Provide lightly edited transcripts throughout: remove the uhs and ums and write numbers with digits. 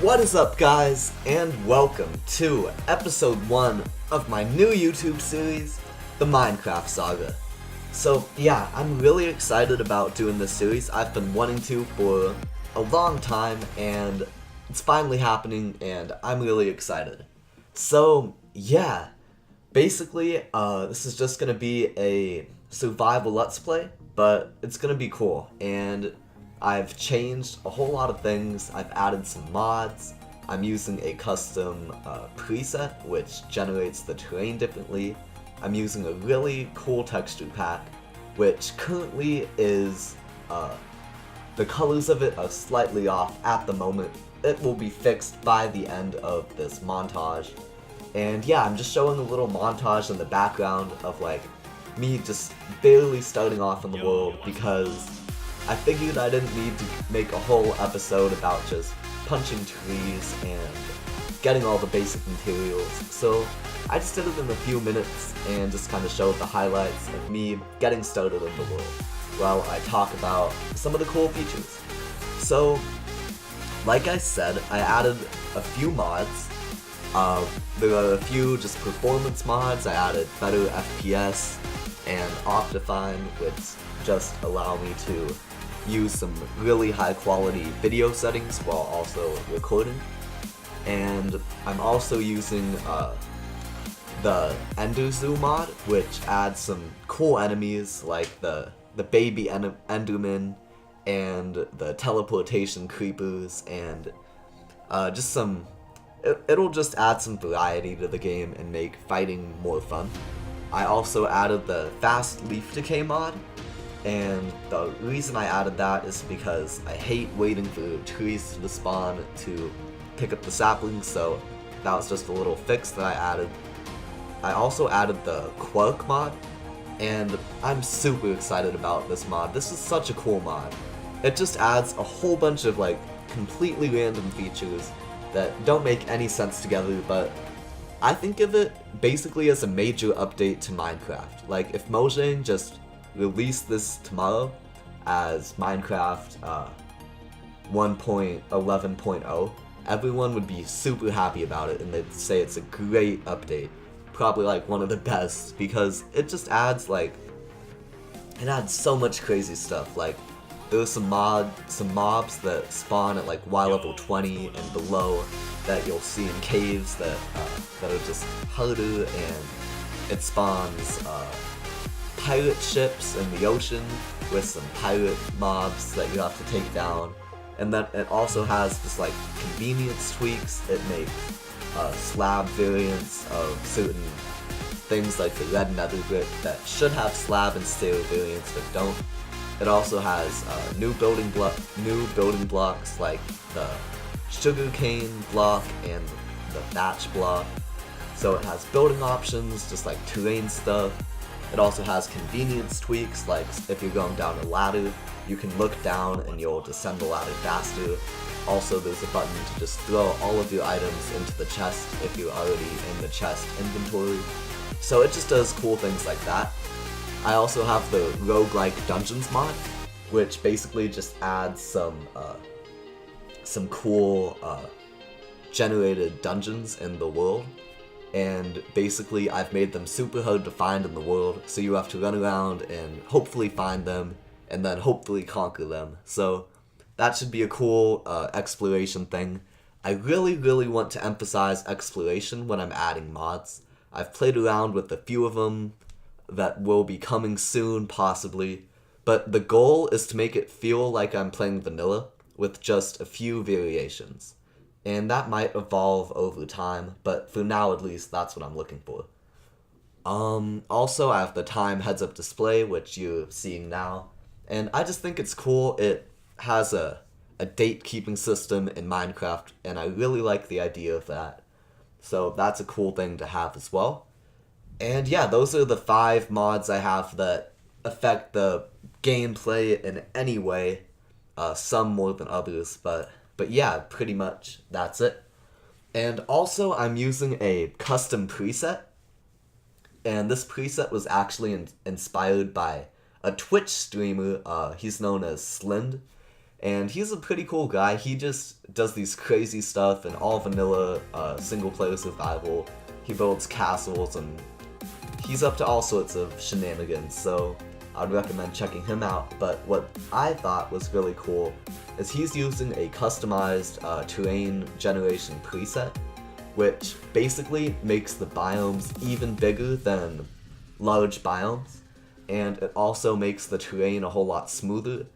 What is up, guys, and welcome to episode 1 of my new YouTube series, the Minecraft Saga. So yeah, I'm really excited about doing this series. I've been wanting to for a long time, and it's finally happening, and I'm really excited. So yeah, basically, this is just gonna be a survival let's play, but it's gonna be cool, and I've changed a whole lot of things. I've added some mods. I'm using a custom preset which generates the terrain differently. I'm using a really cool texture pack which currently is, the colors of it are slightly off at the moment. It will be fixed by the end of this montage. And yeah, I'm just showing a little montage in the background of like me just barely starting off in the world because I figured I didn't need to make a whole episode about just punching trees and getting all the basic materials, so I just did it in a few minutes and just kind of showed the highlights of me getting started in the world while I talk about some of the cool features. So, like I said, I added a few mods. There are a few just performance mods. I added better FPS and Optifine, which just allow me to use some really high quality video settings while also recording. And I'm also using the Ender Zoo mod, which adds some cool enemies like the baby Enderman and the teleportation creepers, and just some it'll just add some variety to the game and make fighting more fun. I also added the fast leaf decay mod, and the reason I added that is because I hate waiting for trees to spawn to pick up the saplings, so that was just a little fix that I added. I also added the Quark mod, and I'm super excited about this mod. This is such a cool mod. It just adds a whole bunch of like completely random features that don't make any sense together, but I think of it basically as a major update to Minecraft. Like if Mojang just release this tomorrow as Minecraft 1.11.0, everyone would be super happy about it and they'd say it's a great update, probably like one of the best, because it just adds it adds so much crazy stuff. Like there's some mobs that spawn at like Y level 20 and below that you'll see in caves that are just harder, and it spawns pirate ships in the ocean with some pirate mobs that you have to take down. And then it also has just like convenience tweaks. It makes slab variants of certain things like the red nether brick that should have slab and stair variants but don't. It also has new building blocks like the sugarcane block and the thatch block. So it has building options, just like terrain stuff. It also has convenience tweaks, like if you're going down a ladder, you can look down and you'll descend the ladder faster. Also, there's a button to just throw all of your items into the chest if you're already in the chest inventory. So it just does cool things like that. I also have the roguelike dungeons mod, which basically just adds some cool generated dungeons in the world. And basically I've made them super hard to find in the world, so you have to run around and hopefully find them, and then hopefully conquer them. So that should be a cool exploration thing. I really want to emphasize exploration when I'm adding mods. I've played around with a few of them that will be coming soon, possibly, but the goal is to make it feel like I'm playing vanilla with just a few variations. And that might evolve over time, but for now at least, that's what I'm looking for. Also, I have the time heads-up display, which you're seeing now, and I just think it's cool. It has a date-keeping system in Minecraft, and I really like the idea of that. So that's a cool thing to have as well. And yeah, those are the 5 mods I have that affect the gameplay in any way, some more than others, but yeah, pretty much that's it. And also, I'm using a custom preset, and this preset was actually inspired by a Twitch streamer. He's known as Slind, and he's a pretty cool guy. He just does these crazy stuff in all vanilla single-player survival. He builds castles, and he's up to all sorts of shenanigans, so I'd recommend checking him out. But what I thought was really cool is he's using a customized terrain generation preset, which basically makes the biomes even bigger than large biomes, and it also makes the terrain a whole lot smoother.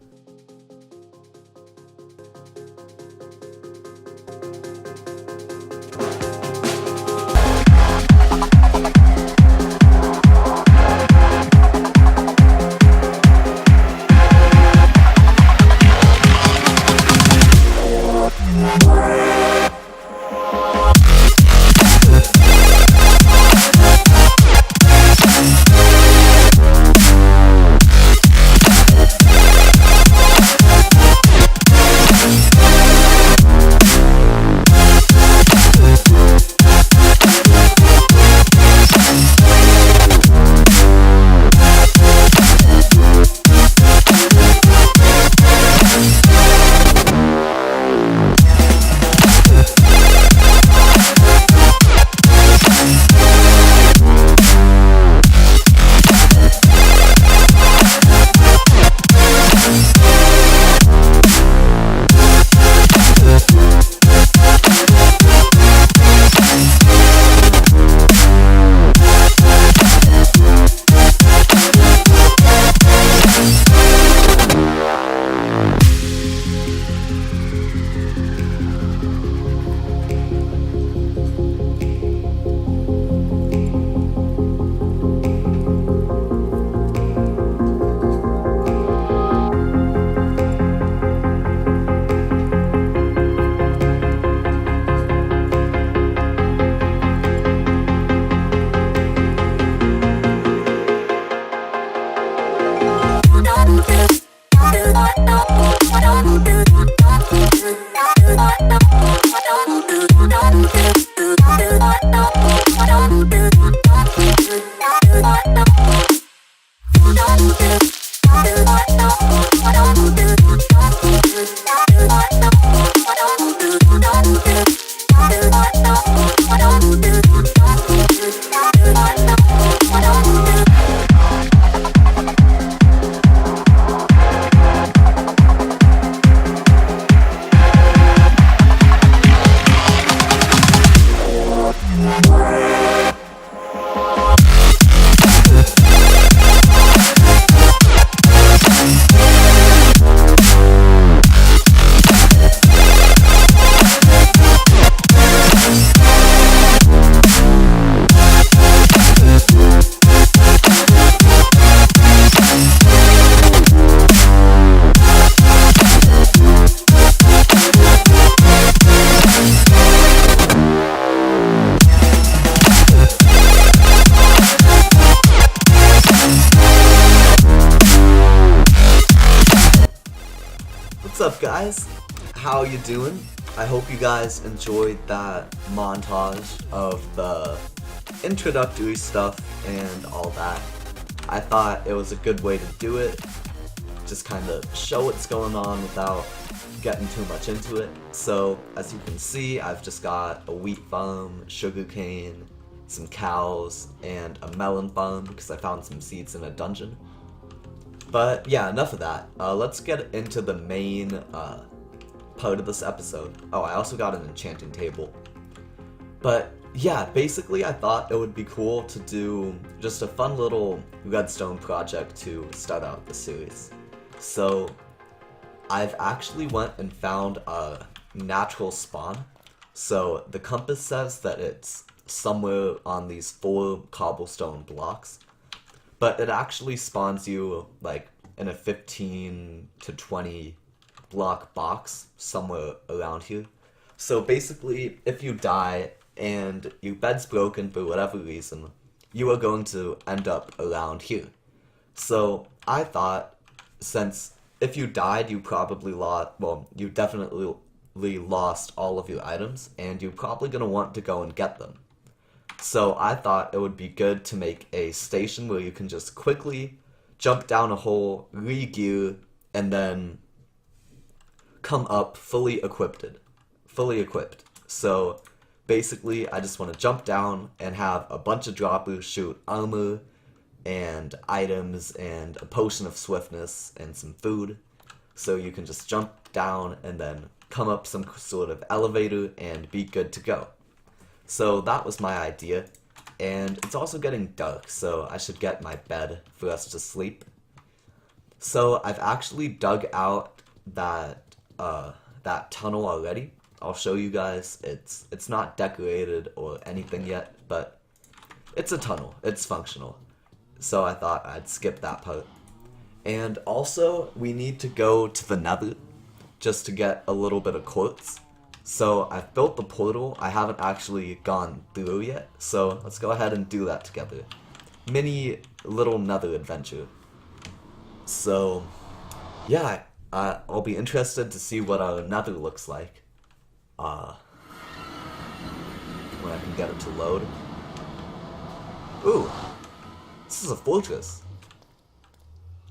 What's up, guys? How you doing? I hope you guys enjoyed that montage of the introductory stuff and all that. I thought it was a good way to do it, just kind of show what's going on without getting too much into it. So, as you can see, I've just got a wheat farm, sugarcane, some cows, and a melon farm because I found some seeds in a dungeon. But yeah, enough of that. Let's get into the main part of this episode. Oh, I also got an enchanting table. But yeah, basically I thought it would be cool to do just a fun little redstone project to start out the series. So I've actually went and found a natural spawn. So the compass says that it's somewhere on these 4 cobblestone blocks. But it actually spawns you like in a 15 to 20 block box somewhere around here. So basically, if you die and your bed's broken for whatever reason, you are going to end up around here. So I thought, since if you died, you probably lost, well, you definitely lost all of your items, and you're probably going to want to go and get them. So I thought it would be good to make a station where you can just quickly jump down a hole, re-gear, and then come up fully equipped. So basically, I just want to jump down and have a bunch of droppers shoot armor and items and a potion of swiftness and some food. So you can just jump down and then come up some sort of elevator and be good to go. So that was my idea. And it's also getting dark, so I should get my bed for us to sleep. So I've actually dug out that tunnel already. I'll show you guys. It's not decorated or anything yet, but it's a tunnel. It's functional. So I thought I'd skip that part. And also, we need to go to the Nether just to get a little bit of quartz. So I've built the portal. I haven't actually gone through yet, so let's go ahead and do that together. Mini little Nether adventure. So yeah, I'll be interested to see what our Nether looks like when I can get it to load. Ooh, this is a fortress.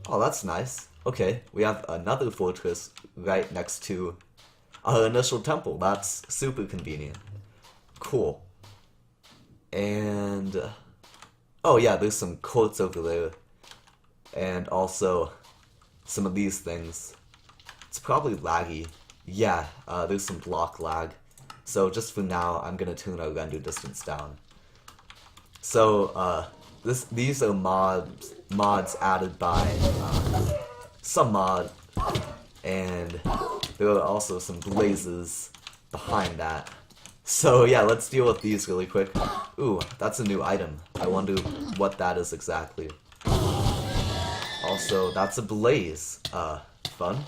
Oh, that's nice. Okay, we have another fortress right next to our initial temple. That's super convenient. Cool. And oh yeah, there's some quartz over there. And also some of these things. It's probably laggy. Yeah, there's some block lag. So just for now, I'm gonna turn our render distance down. So these are mods added by some mod, and there are also some blazes behind that. So yeah, let's deal with these really quick. Ooh, that's a new item. I wonder what that is exactly. Also, that's a blaze. Fun.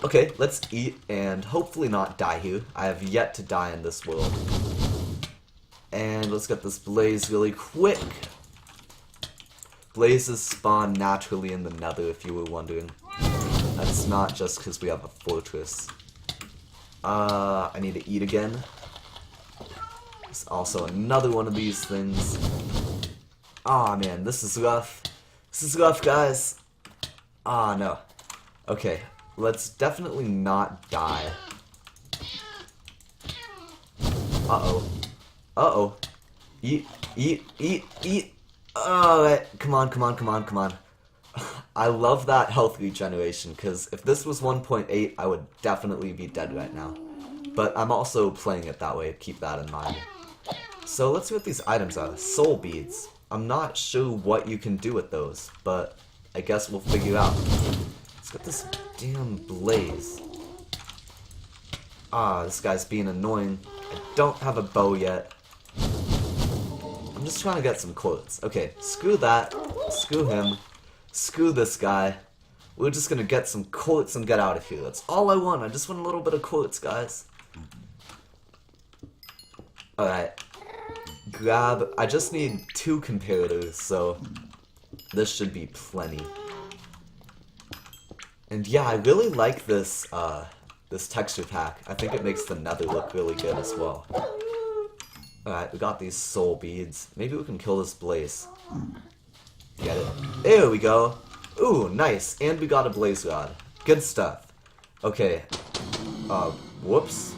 Okay, let's eat and hopefully not die here. I have yet to die in this world. And let's get this blaze really quick. Blazes spawn naturally in the Nether, if you were wondering. That's not just because we have a fortress. I need to eat again. There's also another one of these things. Aw, man, this is rough. This is rough, guys. Ah, no. Okay, let's definitely not die. Uh-oh. Uh-oh. Eat, eat, eat, eat. Alright, come on, come on, come on, come on. I love that health regeneration, because if this was 1.8, I would definitely be dead right now. But I'm also playing it that way, keep that in mind. So let's see what these items are. Soul beads. I'm not sure what you can do with those, but I guess we'll figure out. Let's get this damn blaze. Ah, this guy's being annoying. I don't have a bow yet. I'm just trying to get some quartz. Okay, screw that. Screw him. Screw this guy. We're just gonna get some quartz and get out of here. That's all I want. I just want a little bit of quartz, guys. Alright. Grab. I just need 2 comparators, so this should be plenty. And yeah, I really like this this texture pack. I think it makes the Nether look really good as well. Alright, we got these soul beads. Maybe we can kill this blaze. Get it? There we go. Ooh, nice. And we got a blaze rod. Good stuff. Okay. Whoops.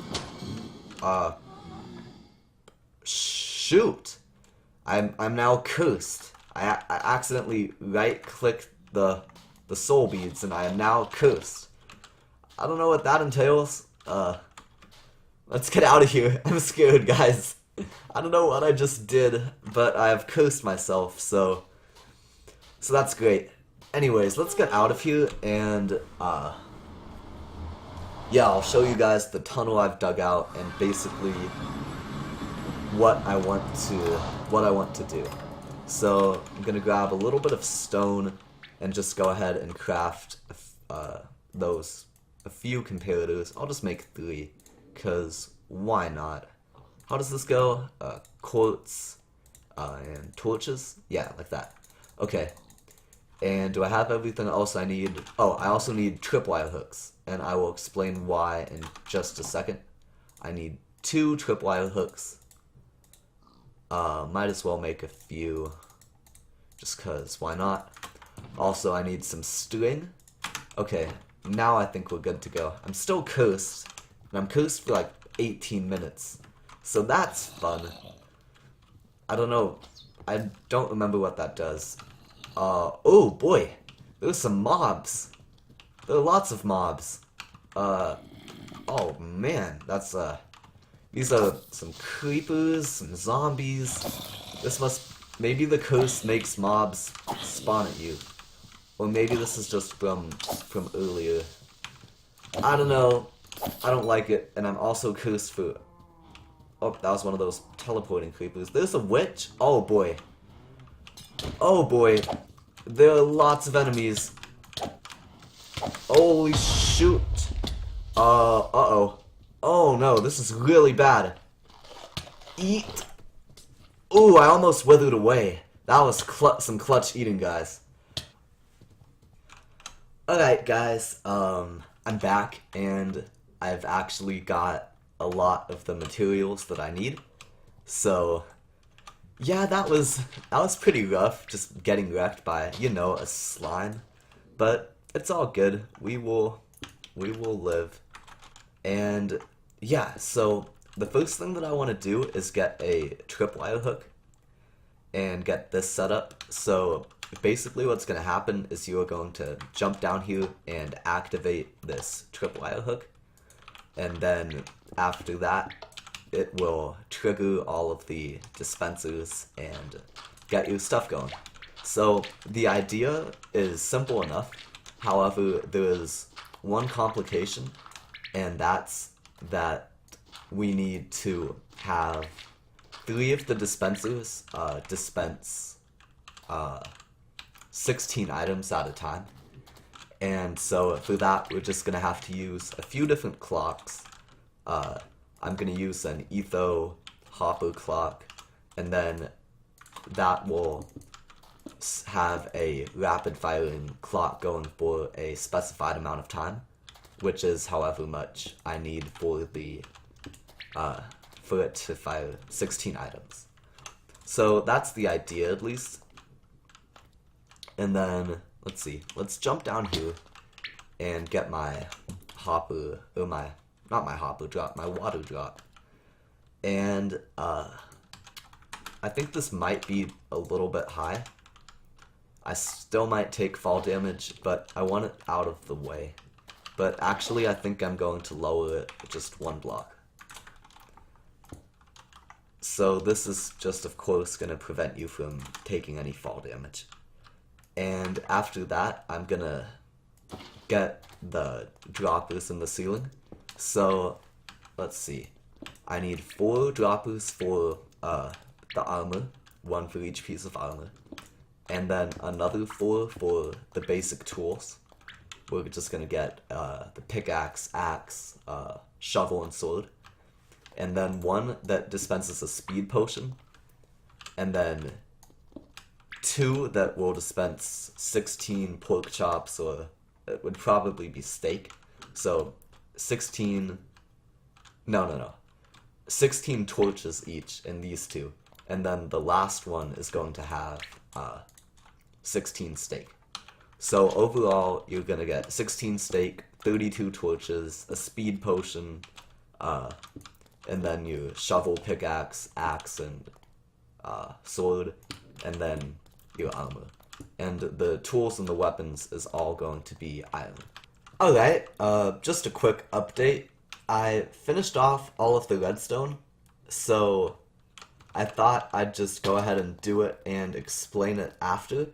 Shoot. I'm now cursed. I accidentally right-clicked the soul beads, and I am now cursed. I don't know what that entails. Let's get out of here. I'm scared, guys. I don't know what I just did, but I have cursed myself, so that's great. Anyways, let's get out of here, and yeah, I'll show you guys the tunnel I've dug out, and basically what I want to do. So I'm gonna grab a little bit of stone and just go ahead and craft a few comparators. I'll just make 3, cause why not? How does this go? Quartz and torches? Yeah, like that. Okay. And do I have everything else I need? Oh, I also need tripwire hooks, and I will explain why in just a second. I need 2 tripwire hooks. Might as well make a few, just cause, why not? Also, I need some string. Okay, now I think we're good to go. I'm still cursed, and I'm cursed for like 18 minutes. So that's fun. I don't know. I don't remember what that does. Oh boy. There's some mobs. There are lots of mobs. Oh man, that's, these are some creepers, some zombies. This must, maybe the curse makes mobs spawn at you. Or maybe this is just from earlier. I don't know. I don't like it, and I'm also cursed for... Oh, that was one of those teleporting creepers. There's a witch? Oh boy. Oh boy. There are lots of enemies. Holy shoot. Uh-oh. Oh no, this is really bad. Eat. Ooh, I almost withered away. That was some clutch eating, guys. Alright, guys, I'm back, and I've actually got a lot of the materials that I need. So, yeah, that was pretty rough, just getting wrecked by, you know, a slime. But it's all good. We will live. And yeah, so the first thing that I want to do is get a tripwire hook and get this set up. So basically what's going to happen is you are going to jump down here and activate this tripwire hook. And then after that, it will trigger all of the dispensers and get your stuff going. So the idea is simple enough. However, there is one complication, and that's that we need to have 3 of the dispensers dispense 16 items at a time. And so for that, we're just gonna have to use a few different clocks. I'm gonna use an Etho Hopper clock, and then that will have a rapid firing clock going for a specified amount of time, which is however much I need for the for it to fire 16 items. So that's the idea, at least. And then let's see. Let's jump down here and get my hopper, or not my hopper drop, my water drop. And I think this might be a little bit high. I still might take fall damage, but I want it out of the way. But actually, I think I'm going to lower it just 1 block. So this is just, of course, going to prevent you from taking any fall damage. And after that, I'm going to get the droppers in the ceiling. So, let's see. I need 4 droppers for the armor, 1 for each piece of armor. And then another 4 for the basic tools. We're just gonna get the pickaxe, axe, shovel, and sword. And then 1 that dispenses a speed potion. And then 2 that will dispense 16 pork chops, or it would probably be steak. So 16 torches each in these 2. And then the last one is going to have 16 steak. So overall, you're gonna get 16 steak, 32 torches, a speed potion, and then your shovel, pickaxe, axe, and sword, and then your armor. And the tools and the weapons is all going to be iron. Alright, just a quick update. I finished off all of the redstone, so I thought I'd just go ahead and do it and explain it after,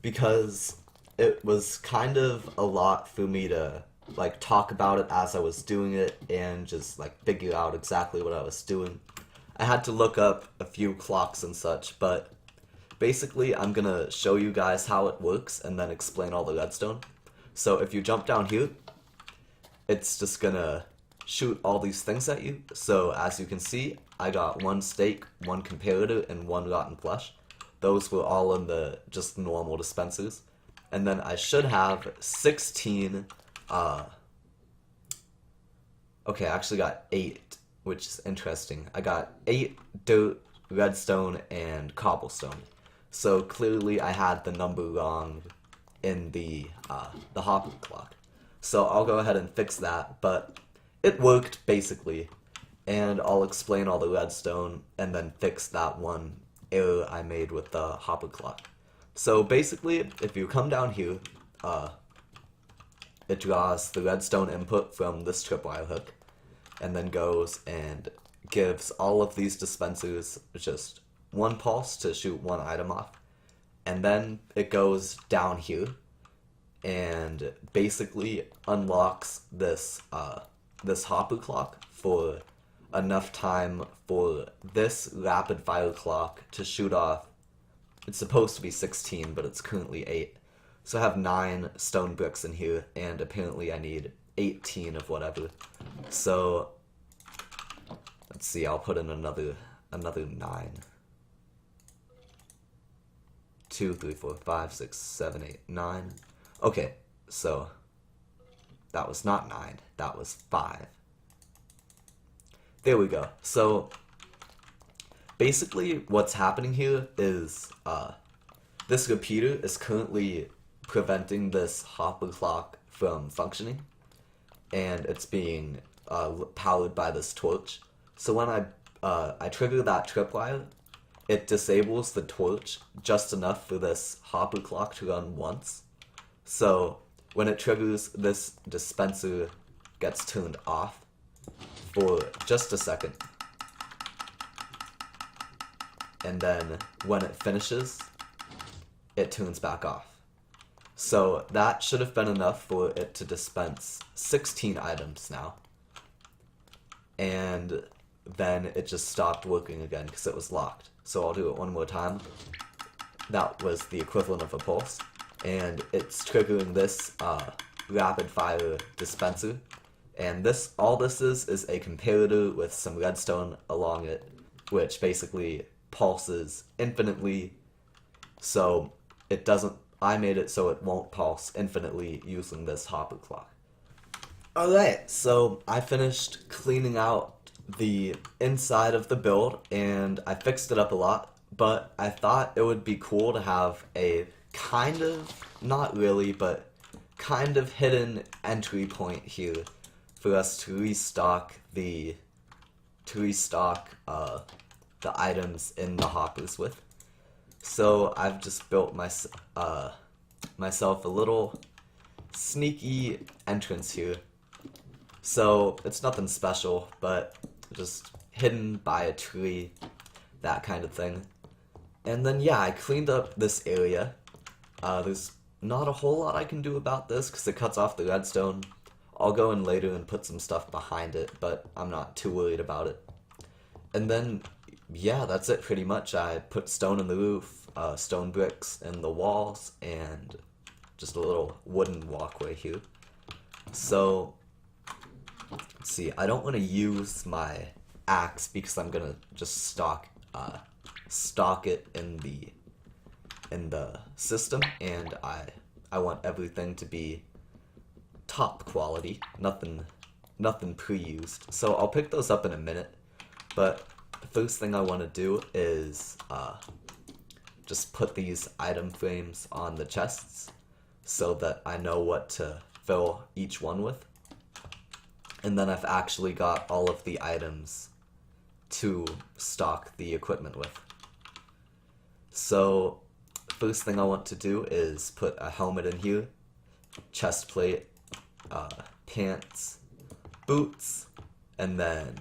because it was kind of a lot for me to like talk about it as I was doing it and just like figure out exactly what I was doing. I had to look up a few clocks and such, but basically I'm gonna show you guys how it works and then explain all the redstone. So if you jump down here, it's just gonna shoot all these things at you. So as you can see, I got 1 steak, 1 comparator, and 1 rotten flesh. Those were all in the just normal dispensers. And then I should have 16, okay, I actually got 8, which is interesting. I got 8 dirt, redstone, and cobblestone. So clearly I had the number wrong in the hopper clock. So I'll go ahead and fix that, but it worked basically. And I'll explain all the redstone and then fix that one error I made with the hopper clock. So basically, if you come down here, it draws the redstone input from this tripwire hook, and then goes and gives all of these dispensers just one pulse to shoot one item off. And then it goes down here and basically unlocks this this hopper clock for enough time for this rapid fire clock to shoot off. It's supposed to be 16, but it's currently 8. So I have 9 stone bricks in here, and apparently I need 18 of whatever. So let's see, I'll put in another 9. 2, 3, 4, 5, 6, 7, 8, 9. Okay, so that was not 9, that was 5. There we go. So basically what's happening here is this repeater is currently preventing this hopper clock from functioning, and it's being powered by this torch. So when I trigger that tripwire, it disables the torch just enough for this hopper clock to run once. So when it triggers, this dispenser gets turned off for just a second. And then when it finishes, it turns back off. So that should have been enough for it to dispense 16 items now. And then it just stopped working again because it was locked. So I'll do it one more time. That was the equivalent of a pulse. And it's triggering this rapid fire dispenser. And all this is a comparator with some redstone along it, which basically pulses infinitely. So it doesn't, I made it so it won't pulse infinitely using this hopper clock. Alright, so I finished cleaning out the inside of the build, and I fixed it up a lot, but I thought it would be cool to have a kind of, not really, but kind of hidden entry point here for us to restock the items in the hoppers with. So I've just built myself a little sneaky entrance here. So it's nothing special, but just hidden by a tree, that kind of thing. And then yeah, I cleaned up this area. There's not a whole lot I can do about this because it cuts off the redstone. I'll go in later and put some stuff behind it, but I'm not too worried about it. And then yeah, that's it pretty much. I put stone in the roof, stone bricks in the walls, and just a little wooden walkway here. So see, I don't want to use my axe because I'm gonna just stock it in the system, and I want everything to be top quality, nothing pre-used. So I'll pick those up in a minute, but the first thing I want to do is just put these item frames on the chests so that I know what to fill each one with. And then I've actually got all of the items to stock the equipment with. So first thing I want to do is put a helmet in here, chest plate, pants, boots, and then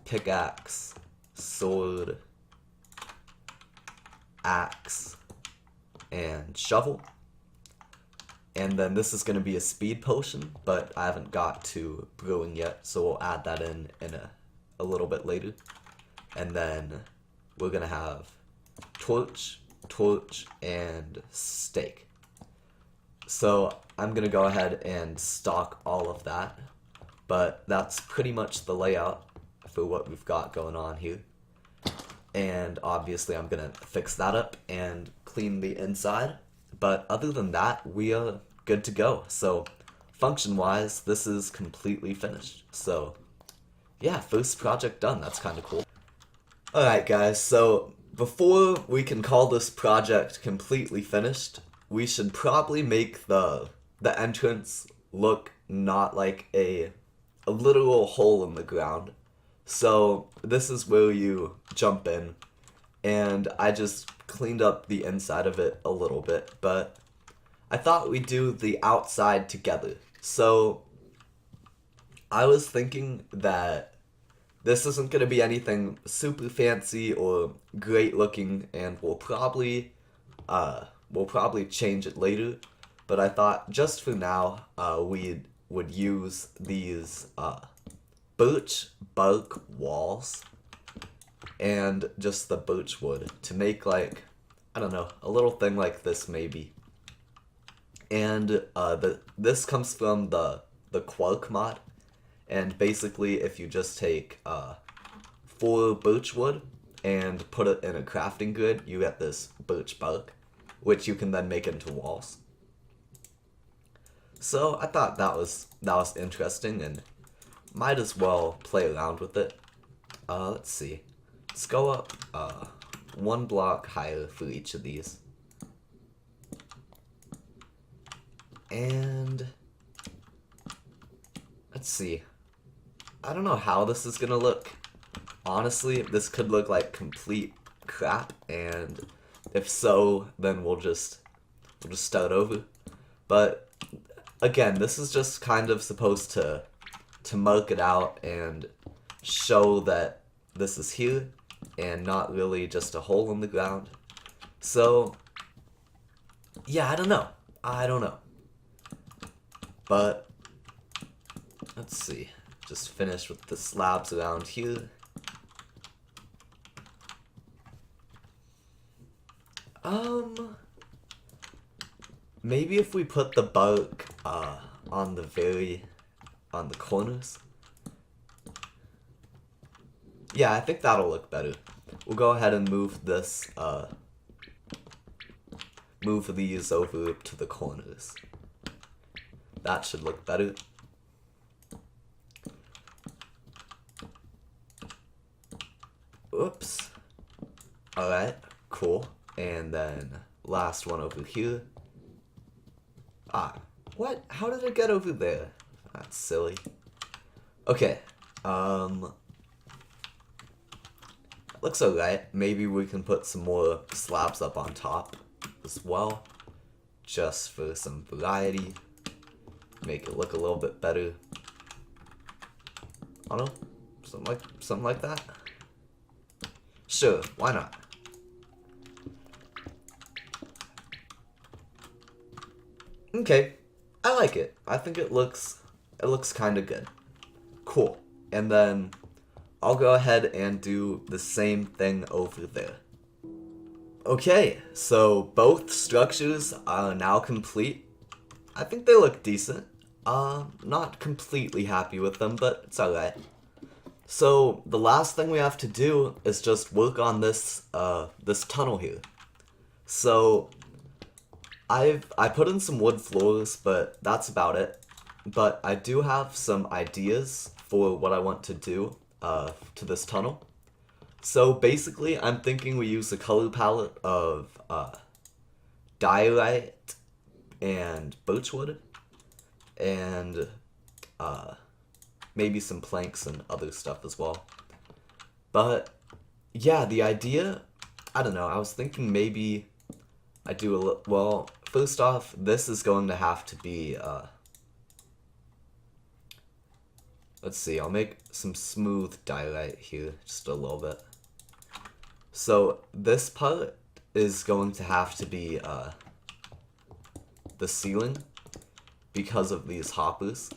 pickaxe, sword, axe, and shovel. And then this is going to be a speed potion, but I haven't got to brewing yet, so we'll add that in a little bit later. And then we're going to have torch, and steak. So I'm going to go ahead and stock all of that, but that's pretty much the layout for what we've got going on here. And obviously I'm going to fix that up and clean the inside. But other than that, we are good to go. So function-wise, this is completely finished. So yeah, first project done. That's kind of cool. Alright guys, so before we can call this project completely finished, we should probably make the entrance look not like a literal hole in the ground. So this is where you jump in, and I just cleaned up the inside of it a little bit, but I thought we'd do the outside together. So I was thinking that this isn't going to be anything super fancy or great looking, and we'll probably change it later. But I thought just for now, we would use these birch bark walls and just the birch wood to make, like, I don't know, a little thing like this maybe. And this comes from the Quark mod. And basically, if you just take 4 birch wood and put it in a crafting grid, you get this birch bark, which you can then make into walls. So I thought that was interesting, and might as well play around with it. Let's see. Let's go up 1 block higher for each of these. And let's see. I don't know how this is gonna look. Honestly, this could look like complete crap, and if so, then we'll just start over. But again, this is just kind of supposed to mark it out and show that this is here and not really just a hole in the ground. So yeah, I don't know. But let's see. Just finish with the slabs around here. Maybe if we put the bark on the corners. Yeah, I think that'll look better. We'll go ahead and move this move these over to the corners. That should look better. Oops. Alright, cool. And then last one over here. What? How did it get over there? That's silly. Okay. Looks alright. Maybe we can put some more slabs up on top as well, just for some variety. Make it look a little bit better. I don't know, something like that. Sure, why not? Okay, I like it. I think it looks kind of good. Cool. And then I'll go ahead and do the same thing over there. Okay, so both structures are now complete. I think they look decent. Not completely happy with them, but it's alright. So the last thing we have to do is just work on this this tunnel here. So I put in some wood floors, but that's about it. But I do have some ideas for what I want to do to this tunnel. So basically, I'm thinking we use a color palette of diorite and birchwood, and maybe some planks and other stuff as well. But yeah, the idea, I don't know, I was thinking maybe I do well, first off, this is going to have to be, let's see, I'll make some smooth diorite here, just a little bit. So this part is going to have to be the ceiling because of these hoppers.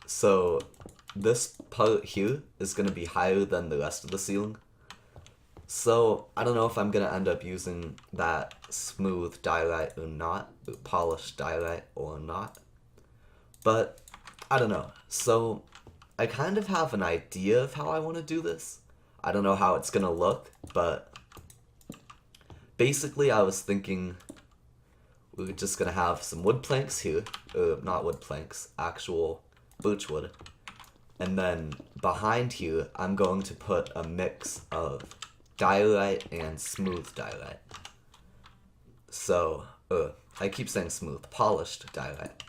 So this part here is going to be higher than the rest of the ceiling. So I don't know if I'm going to end up using that smooth diorite or not, or polished diorite or not. But I don't know. So I kind of have an idea of how I want to do this. I don't know how it's going to look, but basically I was thinking we're just going to have some wood planks here, or not wood planks, actual birch wood. And then behind here, I'm going to put a mix of diorite and smooth diorite. So, I keep saying smooth, polished diorite.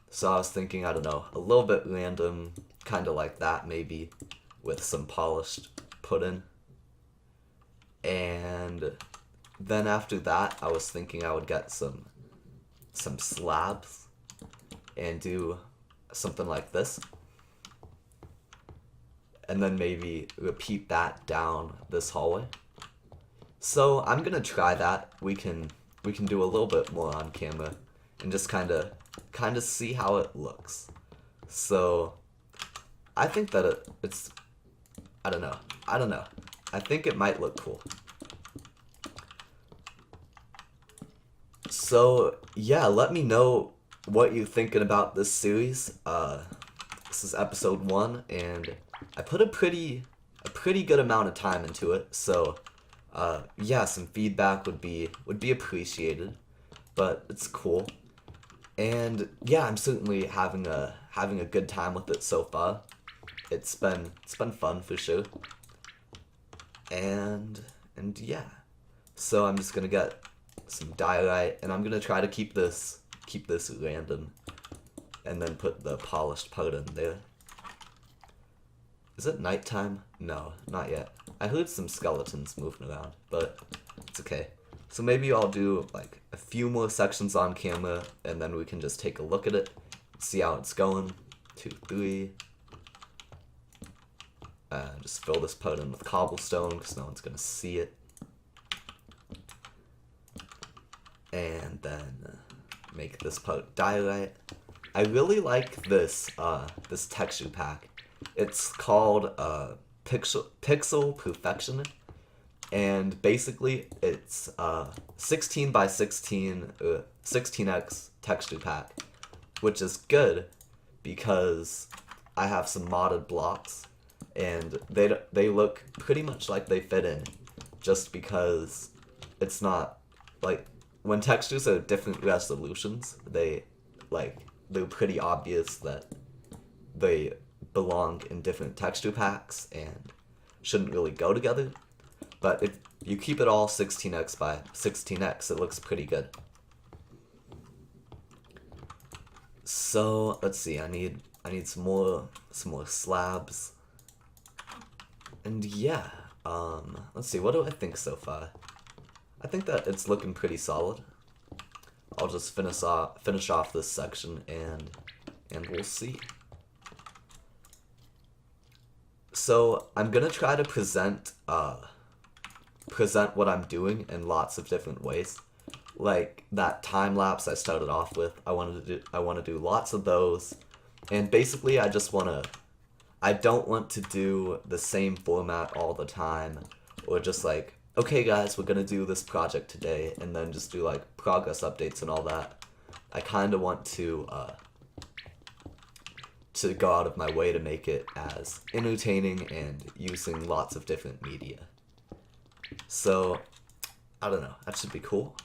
So I was thinking, I don't know, a little bit random, kind of like that maybe, with some polished pudding. And then after that, I was thinking I would get some slabs and do something like this. And then maybe repeat that down this hallway. So I'm gonna try that. We can do a little bit more on camera and just kind of see how it looks. So I think that it's I don't know. I think it might look cool. So yeah, let me know what you're thinking about this series. This is episode 1, and I put a pretty good amount of time into it. So yeah, some feedback would be appreciated, but it's cool. And yeah, I'm certainly having a good time with it so far. It's been fun for sure. And yeah. So I'm just gonna get some diorite, and I'm gonna try to keep this random, and then put the polished part in there. Is it nighttime? No, not yet. I heard some skeletons moving around, but it's okay. So maybe I'll do like a few more sections on camera, and then we can just take a look at it, see how it's going. 2, 3. Just fill this part in with cobblestone because no one's gonna see it. And then make this part diorite. I really like this this texture pack. It's called Pixel Perfection, and basically it's 16 by 16 16x texture pack, which is good because I have some modded blocks, and they look pretty much like they fit in, just because it's not like when textures are different resolutions, they're pretty obvious that they belong in different texture packs and shouldn't really go together. But if you keep it all 16x by 16x, it looks pretty good. So let's see, I need some more slabs. And yeah, let's see, what do I think so far? I think that it's looking pretty solid. I'll just finish off this section, and we'll see. So I'm gonna try to present what I'm doing in lots of different ways. Like that time lapse I started off with, I want to do lots of those, and basically I don't want to do the same format all the time, or just like, okay guys, we're gonna do this project today, and then just do like progress updates and all that. I kind of want to go out of my way to make it as entertaining and using lots of different media. So, I don't know, that should be cool.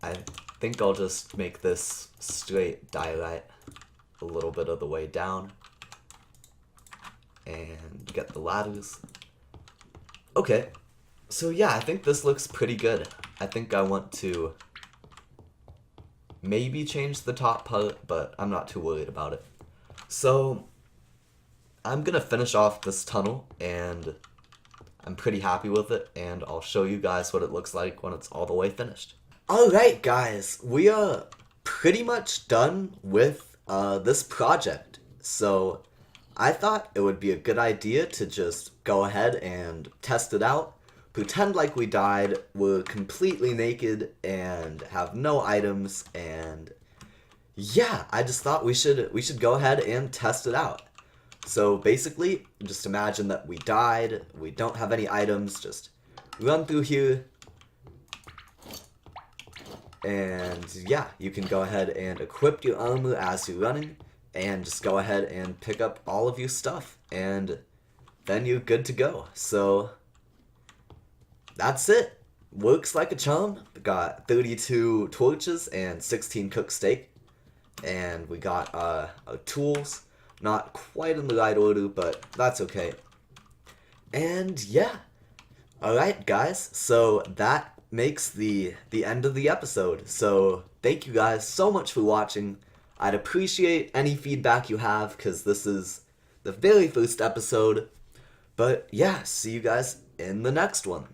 I think I'll just make this straight diorite a little bit of the way down, and get the ladders. Okay. So yeah, I think this looks pretty good. I think I want to maybe change the top part, but I'm not too worried about it. So I'm gonna finish off this tunnel, and I'm pretty happy with it, and I'll show you guys what it looks like when it's all the way finished. Alright guys, we are pretty much done with this project. So I thought it would be a good idea to just go ahead and test it out. Pretend like we died, we're completely naked, and have no items, and yeah, I just thought we should go ahead and test it out. So basically, just imagine that we died, we don't have any items, just run through here, and yeah, you can go ahead and equip your armor as you're running, and just go ahead and pick up all of your stuff, and then you're good to go. So that's it. Works like a charm. We got 32 torches and 16 cooked steak. And we got our tools. Not quite in the right order, but that's okay. And yeah. Alright guys, so that makes the end of the episode. So thank you guys so much for watching. I'd appreciate any feedback you have, because this is the very first episode. But yeah, see you guys in the next one.